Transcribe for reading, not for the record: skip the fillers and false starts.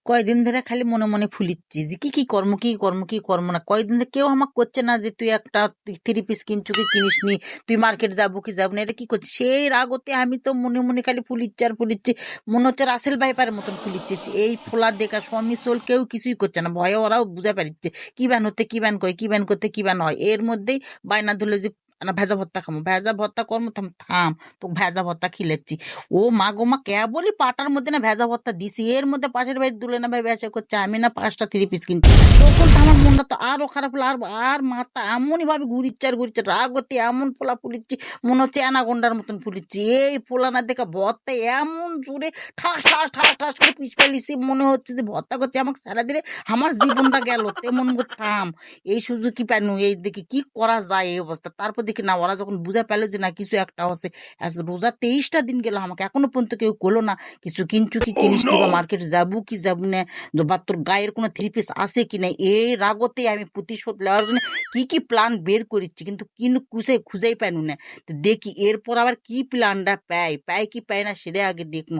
কয়দিন ধরে খালি মনে মনে ফুলিচ্ছি যে কি কর্ম না। কয়দিন ধরে কেউ আমাকে করছে না যে তুই একটা 3 পিস কিনছু কি কিনিস নি, তুই মার্কেট যাবো কি যাবো না, এটা কি করছিস? সেই রাগতে আমি তো মনে মনে খালি ফুলিচ্ছি আর ফুলিচ্ছি, মনে হচ্ছে রাসেল ভাইপারের মতন ফুলিচ্ছি। এই ফোলা দেখা স্বামী সোল কেউ কিছুই করছে না, ভয়ে ওরাও বুঝে পারিচ্ছে কি ব্যান হতে কি ব্যান কয়, কি ব্যান করতে কি ব্যান হয়। এর মধ্যেই বায়না ধরলে যে না ভেজা ভর্তা খামো, ভেজা ভর্তা কর্ম থাম থাম, তো ভেজা ভর্তা খিলেচ্ছি। ও মা গো মা, কে বলি পাটার মধ্যে না ভেজা ভর্তা দিছি, এর মধ্যে পাশের বাড়ির দুলে না ভাই বেচা করছে আমি না 5টা 3 পিস কিনছি। তখন তো আমার মনটা তো আরো খারাপ হলো, আর আর মাথা এমনই ভাবে ঘুরিচ্ছে আর ঘুরিচ্ছে, রাগ হতে এমন ফোলা ফুলিচ্ছি, মনে হচ্ছে অ্যানাগন্ডার মতন ফুলিচ্ছি। এই ফোলানা দেখে ভর্তা এমন জোরে ঠাস ঠাস ঠাস ঠাস করে পিস ফেলিছি, মনে হচ্ছে যে ভর্তা করছে আমাকে সারা দিলে আমার জীবনটা গেল। তেমন থাম, এই সুযোগই পাইনু, এই দেখি কি করা যায় এই অবস্থা। তারপর দেখি না, ওরা যখন বুঝে পেলো যে না কিছু একটা হচ্ছে, আজ রোজা 23টা দিন গেল, আমাকে এখনো পর্যন্ত কেউ করলো না কিছু কিনছু কি কিনিস নি, বা মার্কেট যাবো কি যাবো না, বা তোর গায়ের কোনো 3 পিস আছে কি না। এই রাগতে আমি প্রতিশোধ নেওয়ার জন্য কি কি প্ল্যান বের করেছি, কিন্তু কিনু খুঁজেই পাইনু না। তো দেখি এরপর আবার কি প্ল্যানটা পাই কি পাই না সেটা আগে দেখবো।